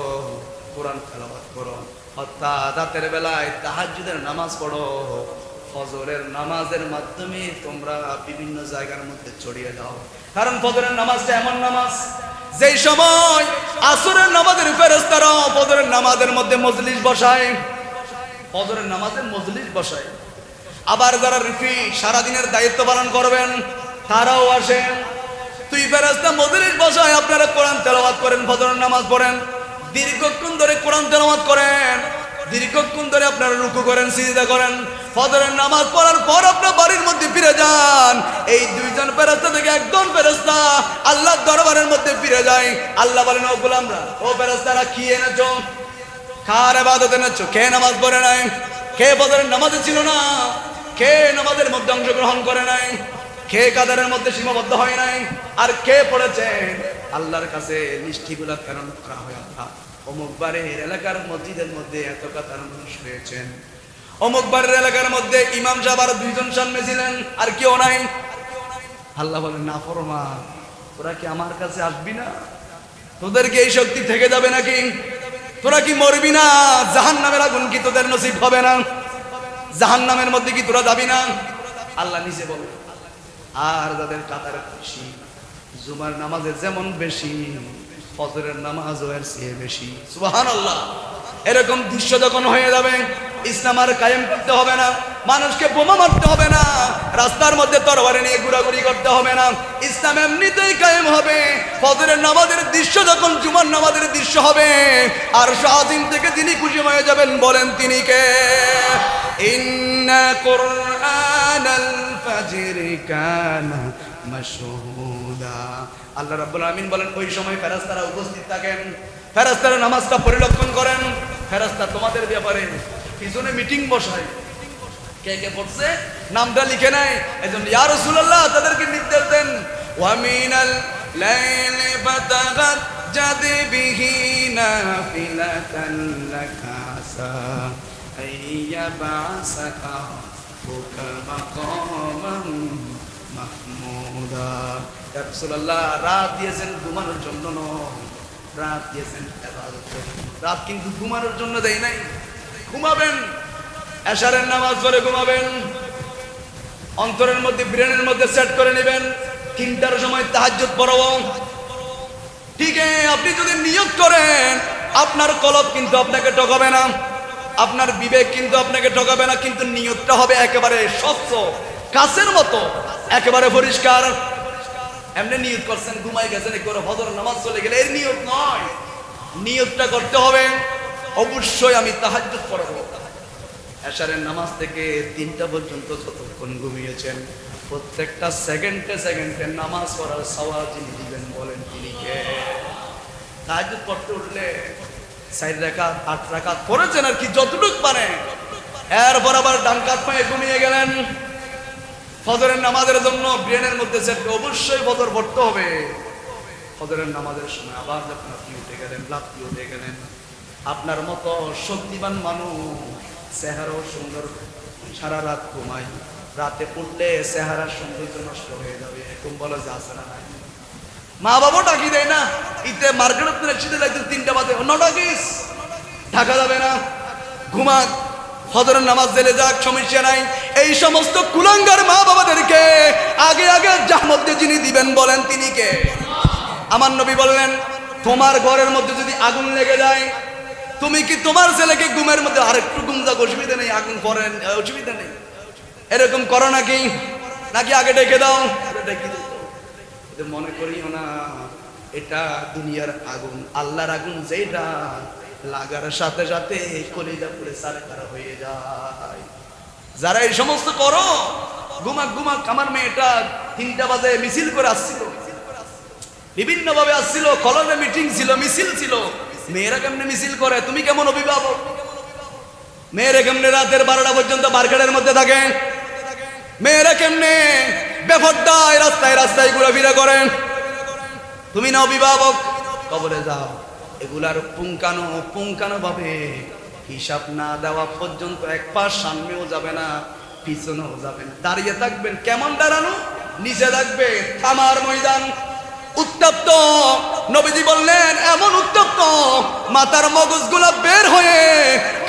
A: কোরআন তেলাওয়াত করো। অর্থাৎ রাতের বেলায় তাহাজ্জুদের নামাজ পড়ো। ফজরের নামাজের মাধ্যমে তোমরা বিভিন্ন জায়গার মধ্যে ছড়িয়ে দাও। কারণ ফজরের নামাজটা এমন নামাজ যেই সময় আসরের নামাজের ফেরেশতারা ফজরের নামাজের মধ্যে মজলিস বসায়, ফজরের নামাজের মজলিস বসায়। আবার যারা রিফি সারাদিনের দায়িত্ব পালন করবেন তারাও আসেন। তুই ফেরেশতা মজলিস বসায়, আপনারা কোরআন তেলাওয়াত করেন, ফজরের নামাজ পড়েন, দীর্ঘক্ষণ ধরে কোরআন তেলাওয়াত করেন, দীর্ঘক্ষণ ধরে আপনারা রুকু করেন, সিজদা করেন। ফজরের নামাজ পড়ার পর আপনার বাড়ির মধ্যে ফিরে যান। এই দুইজন ফেরেশতা থেকে একজন ফেরেশতা আল্লাহর দরবারের মধ্যে ফিরে যায়। আল্লাহ বলেন, ও গোলামরা, ও ফেরেশতারা, কি এনেছো? কার ইবাদত এনেছো? কে নামাজ পড়ে নাই? কে ফজরের নামাজে ছিল না? কে নামাজের মধ্যে অংশগ্রহণ করে নাই? কে কাদারের মধ্যে সীমাবদ্ধ হয় নাই? আর কে পড়েছেন? আল্লাহর কাছে লিস্টিগুলা প্রেরণ করা হয়। অমুক বাড়ির এলাকার মসজিদের মধ্যে এত কাতার মানুষ হয়েছেন, অমুক বাড়ির এলাকার মধ্যে ইমাম সাহেব আর দুইজন সামনে ছিলেন, আর কেউ নাই। আল্লাহ বলেন, নাফরমান, তোরা কি আমার কাছে আসবি না? তোদেরকে এই শক্তি থেকে যাবে নাকি? তোরা কি মরবি না? জাহান্নামের আগুন কি তোদের নসিব হবে না? জাহান্নামের মধ্যে কি তোরা যাবি না? আল্লাহ নিজে বলে। আর যাদের কাতার বেশি, জুমার নামাজে যেমন বেশি, ফজরের নামাজও এর চেয়ে বেশি। সুবহানাল্লাহ। এরকম দৃশ্য যখন হয়ে যাবে, ইসলাম আর কায়েম করতে হবে না, মানুষকে বোমা মারতে হবে না, রাস্তার মধ্যে তরবারি নিয়ে ঘোরাঘুরি করতে হবে না, ইসলাম এমনিতেই কায়েম হবে। ফজরের নামাজের দৃশ্য যখন জুমার নামাজের দৃশ্য হবে, আর শাহিন থেকে যিনি খুশি হয়ে যাবেন, বলেন তিনি কে? ইন্না কুরআনাল ফাজরি কানা মাশহুদা। আল্লাহ রাব্বুল আমিন বলেন, ওই সময় ফেরেশতারা উপস্থিত থাকেন, ফেরেশতারা নামাজটা পরিলক্ষণ করেন। ফেরেশতা তোমাদের ব্যাপারে পিছনে মিটিং বসায়, কে কে পড়ছে নামটা লিখে নেয়। এজন্য ইয়া রাসূলুল্লাহ তাদেরকে নির্দেশ দেন, ওয়া মিনাল লাইলি ফাতাগাজ্জাদ বিহি নাফিলাতান লাকা আসা আইয়াবাসাকা বুকা মাকামান মাহমুদা। ইয়া রাসূলুল্লাহ, রাত দিয়েছেন ঘুমানোর জন্য নয়, রাত দিয়েছেন ইবাদতের। রাত কিন্তু ঘুমানোর জন্য দেয় নাই। ঘুমাবেন, এশারের নামাজ পড়ে ঘুমাবেন, অন্তরের মধ্যে ব্রেনের মধ্যে সেট করে নেবেন 3টার সময় তাহাজ্জুদ পড়াবো। ঠিক আছে, আপনি যদি নিয়ত করেন, আপনার কলব কিন্তু আপনাকে ঠকাবে না, আপনার বিবেক কিন্তু আপনাকে ঠকাবে না, কিন্তু নিয়তটা হবে একেবারে স্বচ্ছ, কাচের মতো, একেবারে পরিষ্কার। এমনি নিয়ত করছেন, ঘুমাই গেছেন, একবার ফজর নামাজ চলে গেলে, এর নিয়ত নয়। নিয়তটা করতে হবে, অবশ্যই আমি তাহাজ্জুদ পড়াবো। এশারের নামাজ থেকে 3টা পর্যন্ত যতক্ষণ ঘুমিয়েছেন, প্রত্যেকটা সেকেন্ডে সেকেন্ডে নামাজ পড়ার সওয়াব যিনি দিবেন, বলেন তিনি কে? তাহাজ্জুদ পড়তে উঠলে 4 রাকাত 8 রাকাত পড়েছেন আর কি, যতটুকু পারেন, এরপর আবার ডান কাত পায়ে ঘুমিয়ে গেলেন। ফজরের নামাজের জন্য ব্রেনের মধ্যে সেট, অবশ্যই ফজর পড়তে হবে। ফজরের নামাজের সময় আবার যখন আপনি উঠে গেলেন, লাফি উঠে গেলেন, আপনার মতো শক্তিমান মানুষ, চেহারাও সুন্দর, সারা রাত ঘুমাই, রাতে পড়লে চেহারার সৌন্দর্য নষ্ট হয়ে যাবে, এরকম বলা যে আছে না? মা বাবা ডাকি দেয় না, ইতে মার্কেট একসাথে যাইতে 3টা বাজে, নটাকিস ঢাকা যাবে না, ঘুমা, ফজরের নামাজ জেলে যাক, সমস্যা নাই। এই সমস্ত কুলাঙ্গার মা বাবাদেরকে আগে আগে জাহান্নামে যিনি দিবেন, বলেন তিনি কে? আমার নবী বললেন, তোমার ঘরের মধ্যে যদি আগুন লেগে যায়, তুমি কি তোমার ছেলেকে ঘুমের মধ্যে আরেকটু ঘুম যাক, অসুবিধা নেই, আগুন করেন, অসুবিধা নেই, এরকম করো নাকি? নাকি আগে ডেকে দাও? ডেকে দিত। মনে করিও না এটা দুনিয়ার আগুন, আল্লাহর আগুন, যেটা লাগার সাথে সাথে কলিজা পুড়ে সারকার হয়ে যায়। যারা এই সমস্ত করো, ঘুমাক ঘুমাক, আমার মেয়েটা 3টা বাজে মিছিল করে আসছিল, বিভিন্ন ভাবে আসছিল, কলেজে মিটিং ছিল, মিছিল ছিল। মেয়েরা কেমনে মিছিল করে? তুমি কেমন অভিভাবক? মেয়েরা কেমনে রাতের 12টা পর্যন্ত মার্কেটের মধ্যে থাকে? মেয়েরা কেমনে বেপরদায় রাস্তায় রাস্তায় ঘোরাফেরা করেন? তুমি না অভিভাবক? কবরে যাও, এগুলার পুঙ্খানো ভাবে হিসাব না দেওয়া পর্যন্ত এক পা সামনেও যাবে না, পিছনেও যাবে না, দাঁড়িয়ে থাকবেন। কেমন দাঁড়ানো? নিচে থাকবে থামার ময়দান, উত্তপ্ত। নবীজি বললেন, এমন উত্তপ্ত, মাথার মগজগুলা বের হয়ে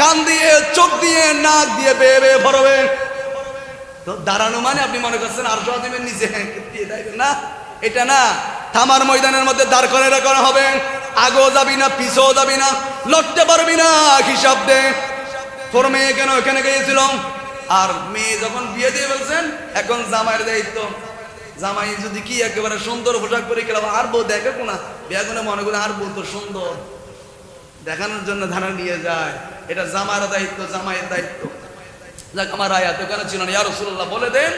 A: কান দিয়ে, চোখ দিয়ে, নাক দিয়ে বেয়ে বেয়ে ভরবে। তো দাঁড়ানো মানে আপনি মনে করছেন আর সহজের নিচে না, এটা না। থামার ময়দানের মধ্যে দাঁড় করে রাখা হবে, আগেও যাবি না, পিছেও যাবি না, লড়তে পারবি না, হিসাব দে। তোর মেয়ে কেন এখানে গিয়েছিল? আর মেয়ে যখন বিয়ে দিয়ে বলছেন, এখন জামাইয়ের দায়িত্ব। জামাই যদি কি একেবারে সুন্দর পোশাক পরে গেলাম, আর বউ দেখে কোনা বিয়ে করে, মনে করে আর বউ তো সুন্দর, দেখানোর জন্য ধারণা নিয়ে যায়, এটা জামাইয়ের দায়িত্ব, জামাইয়ের দায়িত্ব। যাক, আমার আয়াত ওখানে ছিল না। ইয়া রাসূলুল্লাহ বলে দেন,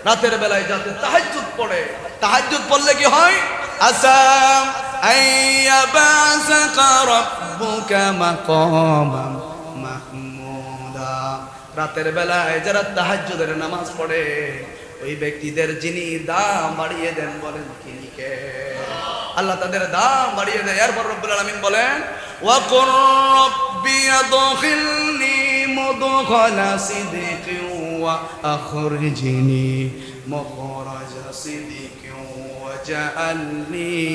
A: রাতের বেলায় যাতে তাহাজ্জুদ পড়ে, তাহাজ্জুদ পড়লে কি হয়? আসা আইয়াবাসাকা রাব্বুকা মাকামান মাহমুদা। রাতের বেলায় যারা তাহাজ্জুদের নামাজ পড়ে, ওই ব্যক্তিদের যিনি দাম বাড়িয়ে দেন, বলেন তিনি কে? আল্লাহ তাদের দাম বাড়িয়ে দেয়। এরপর রব্বুল আলামিন বলেন, وقل رب ادخلني مدخل صدق وأخرجني مخرج صدق واجعلني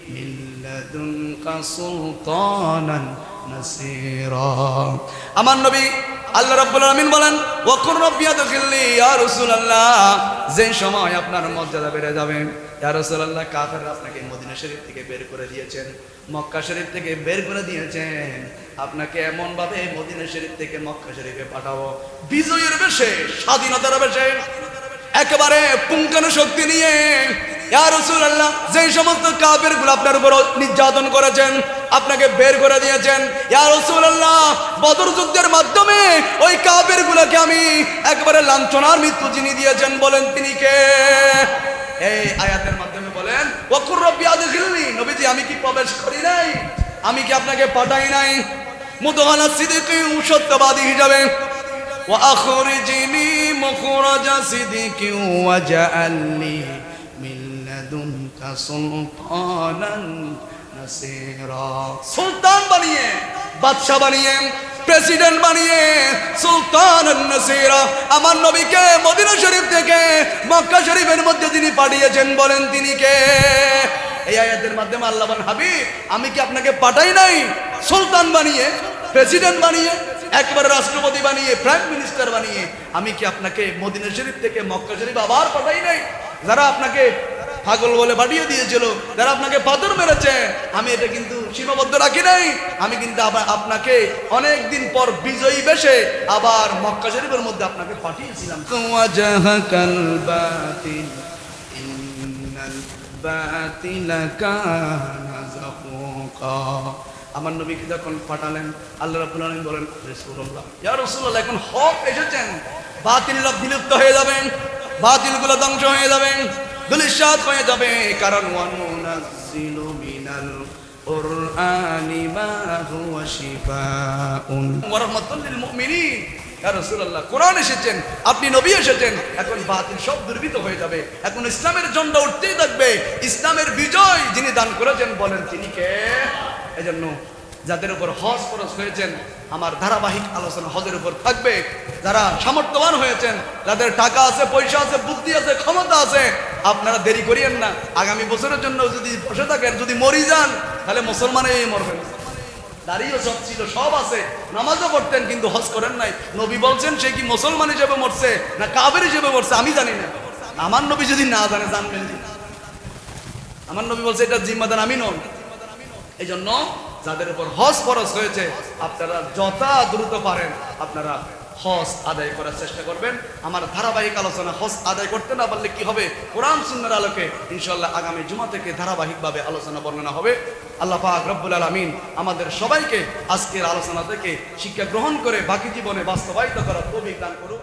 A: من لدنك سلطانا نصيرا আমার নবী আল্লাহ রাব্বুল আলামিন বলেন ওয়াকুর রব্বি আদখিলনি ইয়া রাসূলুল্লাহ যে সময় আপনার মর্যাদা বেড়ে যাবে ইয়া রাসূলুল্লাহ কাফেররা আপনাকে মদিনা শরীফ থেকে বের করে দিয়েছেন মক্কা শরীফ থেকে বের করে দিয়েছেন আপনাকে এমন ভাবে মদিনা শরীফ থেকে মক্কা শরীফে পাঠাবো বিজয়ের বেশে স্বাধীনতার বেশে একেবারে পুঙ্খানু শক্তি নিয়ে ইয়া রাসূলুল্লাহ যে সমস্ত কাফেরগুলো আপনার উপর নির্যাতন করেছেন আপনাকে বের করে দিয়েছেন ইয়া রাসূলুল্লাহ বদর যুদ্ধের মাধ্যমে ওই কাফেরগুলোকে আমি একবারে লাঞ্ছনার মৃত্যু যিনি দিয়েছেন বলেন তিনি কে এই আয়াতের মাধ্যমে বলেন ওয়াকুর রব্বি আদখিলনি নবীজি আমি কি প্রবেশ করি নাই আমি কি আপনাকে পাঠাই নাই মুদখালা সিদকি সত্যবাদী হিসাবে ওয়া আখরিজনি মুখরাজা সিদকি ওয়াজআলনি মিন লাদুনকা সুলতানান নাসিরা সুলতান বানিয়ে বাদশা বানিয়ে প্রেসিডেন্ট বানিয়ে সুলতানান নাসিরা আমার নবীকে মদিনা শরীফ থেকে মক্কা শরীফের মধ্যে যিনি পাঠিয়েছেন বলেন তিনি কে এই আয়াতের মাধ্যমে আল্লাহ বলেন হাবিব আমি কি আপনাকে পাঠাই নাই সুলতান বানিয়ে প্রেসিডেন্ট বানিয়ে একবার রাষ্ট্রপতি বানিয়ে প্রাইম মিনিস্টার বানিয়ে আমি কি আপনাকে মদিনা শরীফ থেকে মক্কা শরীফ আবার পাঠাই নাই যারা আপনাকে পাগল বলে পাঠিয়ে দিয়েছিল যারা আপনাকে পাথর মেরেছে আমি এটা কিন্তু সীমাবদ্ধ রাখি নাই আমি কিন্তু আবার আপনাকে অনেক দিন পর বিজয়ী বেশে আবার মক্কা শরীফের মধ্যে আপনাকে পাঠিয়েছিলাম ওয়াজাহাকাল বাতিল ইন্নাল বাতিলা কানা যাহুকা আমার নবীকে যখন পাঠালেন আল্লাহ রাব্বুল আলামিন বলেন রাসূলুল্লাহ ইয়া রাসূলুল্লাহ এখন হক এসেছেন বাতিলরা বিলুপ্ত হয়ে যাবেন বাতিলগুলো ধ্বংস হয়ে যাবেন দুলিশাত হয়ে যাবে কারণ ওয়ানুনাজ্জিলু মিনাল কুরআনি মা হুয়া শিফাউন ওয়া রাহমাতুল লিল মুমিনিন ইয়া রাসূলুল্লাহ কোরআন এসেছেন আপনি নবী এসেছেন এখন বাতিল সব দুর্বৃত হয়ে যাবে এখন ইসলামের ঝান্ডা উঠতেই থাকবে ইসলামের বিজয় যিনি দান করেছেন বলেন তিনি কে এজন্য যাদের উপর হজ ফরজ হয়েছেন আমার ধারাবাহিক আলোচনা হজের উপর থাকবে যারা সামর্থ্যবান হয়েছেন যাদের টাকা আছে পয়সা আছে বুদ্ধি আছে ক্ষমতা আছে আপনারা দেরি করিয়েন না আগামী বছরের জন্য যদি বসে থাকেন যদি মরি যান তাহলে মুসলমানেই মরবেন দাড়িও সব ছিল সব আছে নামাজও পড়তেন কিন্তু হজ করেন নাই নবী বলছেন সে কি মুসলমান হিসেবে মরছে না কাফের হিসেবে মরছে আমি জানি না আমার নবী যদি না জানে জানবেন আমার নবী বলছে এটা জিম্মাদার আমি নন এই জন্য যাদের উপর হজ ফরজ হয়েছে আপনারা যত দ্রুত পারেন আপনারা হজ আদায় করার চেষ্টা করবেন আমার ধারাবাহিক আলোচনা হজ আদায় করতে না পারলে কি হবে কোরআন সুন্নাহর আলোকে ইনশাআল্লাহ আগামী জুমা থেকে ধারাবাহিকভাবে আলোচনা বর্ণনা হবে আল্লাহ পাক রব্বুল আলামিন আমাদের সবাইকে আজকের আলোচনা থেকে শিক্ষা গ্রহণ করে বাকি জীবনে বাস্তবায়িত করার তৌফিক দান করুন।